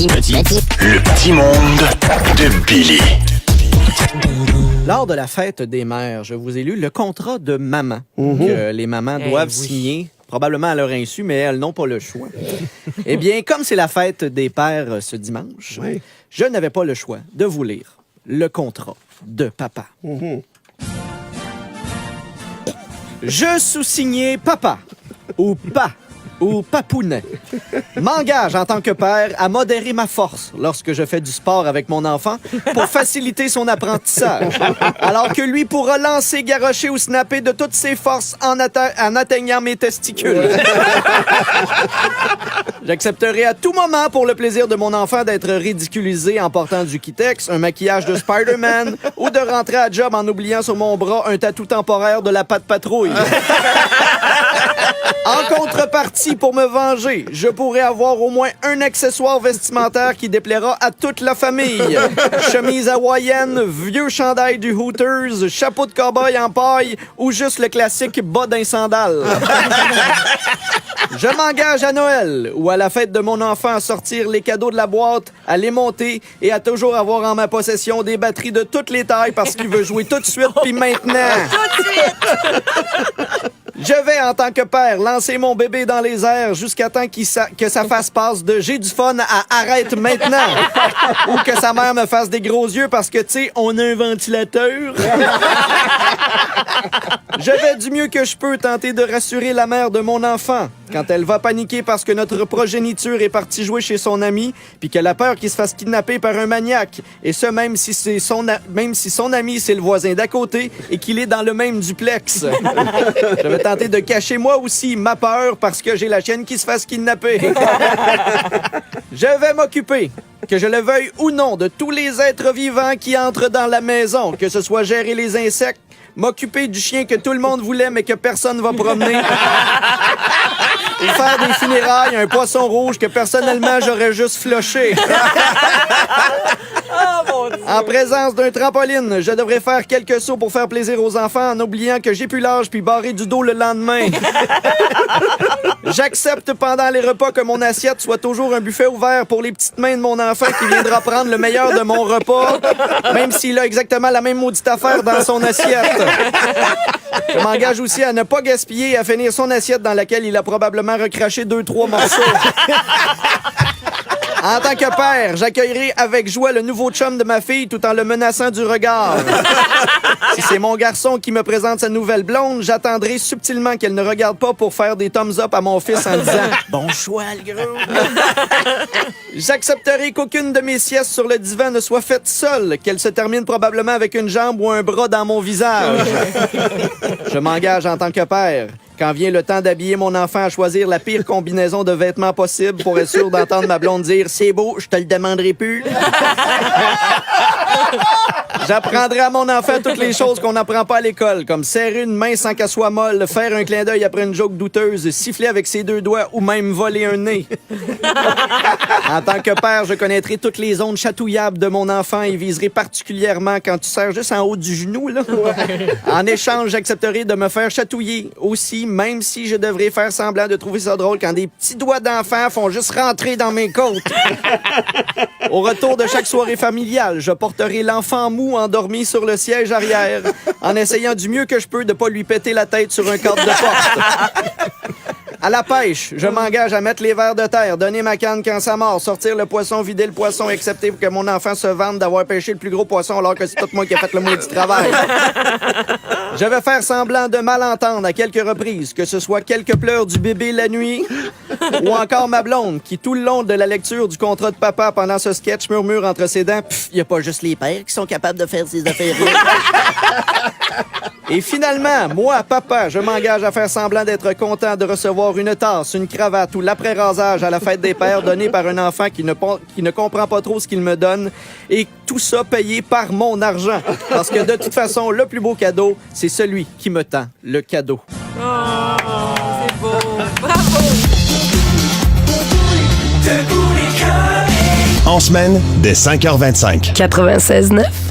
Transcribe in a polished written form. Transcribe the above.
Le petit monde de Billy. Lors de la fête des mères, je vous ai lu le contrat de maman que les mamans doivent signer, probablement à leur insu, mais elles n'ont pas le choix. Eh bien, comme c'est la fête des pères ce dimanche, je n'avais pas le choix de vous lire le contrat de papa. Je sous-signé papa ou pas ou papounet m'engage en tant que père à modérer ma force lorsque je fais du sport avec mon enfant pour faciliter son apprentissage, alors que lui pourra lancer, garrocher ou snapper de toutes ses forces en atteignant mes testicules. J'accepterai à tout moment pour le plaisir de mon enfant d'être ridiculisé en portant du Kitex, un maquillage de Spider-Man ou de rentrer à job en oubliant sur mon bras un tatou temporaire de la Patte Patrouille. En contrepartie, pour me venger, je pourrais avoir au moins un accessoire vestimentaire qui déplaira à toute la famille. Chemise hawaïenne, vieux chandail du Hooters, chapeau de cow-boy en paille ou juste le classique bas d'un sandal. Je m'engage à Noël ou à la fête de mon enfant à sortir les cadeaux de la boîte, à les monter et à toujours avoir en ma possession des batteries de toutes les tailles parce qu'il veut jouer tout de suite puis maintenant. Tout de suite! Je vais, en tant que père, lancer mon bébé dans les airs jusqu'à temps que sa face passe de « j'ai du fun » à « arrête maintenant » ou que sa mère me fasse des gros yeux parce que, tu sais, on a un ventilateur. Je vais du mieux que je peux tenter de rassurer la mère de mon enfant quand elle va paniquer parce que notre progéniture est partie jouer chez son ami puis qu'elle a peur qu'il se fasse kidnapper par un maniaque. Et ce, même si son ami, c'est le voisin d'à côté et qu'il est dans le même duplex. Je vais tenter de cacher moi aussi ma peur parce que j'ai la chienne qui se fasse kidnapper. Je vais m'occuper, que je le veuille ou non, de tous les êtres vivants qui entrent dans la maison, que ce soit gérer les insectes, m'occuper du chien que tout le monde voulait mais que personne va promener, ou faire des funérailles un poisson rouge que personnellement j'aurais juste flushé. En présence d'un trampoline, je devrais faire quelques sauts pour faire plaisir aux enfants en oubliant que j'ai plus l'âge puis barrer du dos le lendemain. J'accepte pendant les repas que mon assiette soit toujours un buffet ouvert pour les petites mains de mon enfant qui viendra prendre le meilleur de mon repas, même s'il a exactement la même maudite affaire dans son assiette. Je m'engage aussi à ne pas gaspiller et à finir son assiette dans laquelle il a probablement recraché 2-3 morceaux. En tant que père, j'accueillerai avec joie le nouveau chum de ma fille tout en le menaçant du regard. Si c'est mon garçon qui me présente sa nouvelle blonde, j'attendrai subtilement qu'elle ne regarde pas pour faire des thumbs up à mon fils en disant « Bon choix, le gros! » J'accepterai qu'aucune de mes siestes sur le divan ne soit faite seule, qu'elle se termine probablement avec une jambe ou un bras dans mon visage. Je m'engage en tant que père. Quand vient le temps d'habiller mon enfant à choisir la pire combinaison de vêtements possible pour être sûr d'entendre ma blonde dire « C'est beau, je te le demanderai plus. » J'apprendrai à mon enfant toutes les choses qu'on n'apprend pas à l'école, comme serrer une main sans qu'elle soit molle, faire un clin d'œil après une joke douteuse, siffler avec ses 2 doigts ou même voler un nez. En tant que père, je connaîtrai toutes les zones chatouillables de mon enfant et viserai particulièrement quand tu serres juste en haut du genou, là. En échange, j'accepterai de me faire chatouiller aussi, même si je devrais faire semblant de trouver ça drôle quand des petits doigts d'enfant font juste rentrer dans mes côtes. Au retour de chaque soirée familiale, je porterai l'enfant mou endormi sur le siège arrière, en essayant du mieux que je peux de pas lui péter la tête sur un cadre de porte. À la pêche, je m'engage à mettre les vers de terre, donner ma canne quand ça mord, sortir le poisson, vider le poisson, accepter que mon enfant se vante d'avoir pêché le plus gros poisson alors que c'est tout moi qui ai fait le maudit travail. Je vais faire semblant de mal entendre à quelques reprises, que ce soit quelques pleurs du bébé la nuit ou encore ma blonde qui, tout le long de la lecture du contrat de papa pendant ce sketch, murmure entre ses dents « y a pas juste les pères qui sont capables de faire ces affaires-là. » Et finalement, moi, papa, je m'engage à faire semblant d'être content de recevoir une tasse, une cravate ou l'après-rasage à la fête des pères donné par un enfant qui ne comprend pas trop ce qu'il me donne et tout ça payé par mon argent. Parce que de toute façon, le plus beau cadeau, c'est celui qui me tend le cadeau. Oh, c'est beau. Bravo. En semaine, dès 5h25. 96.9.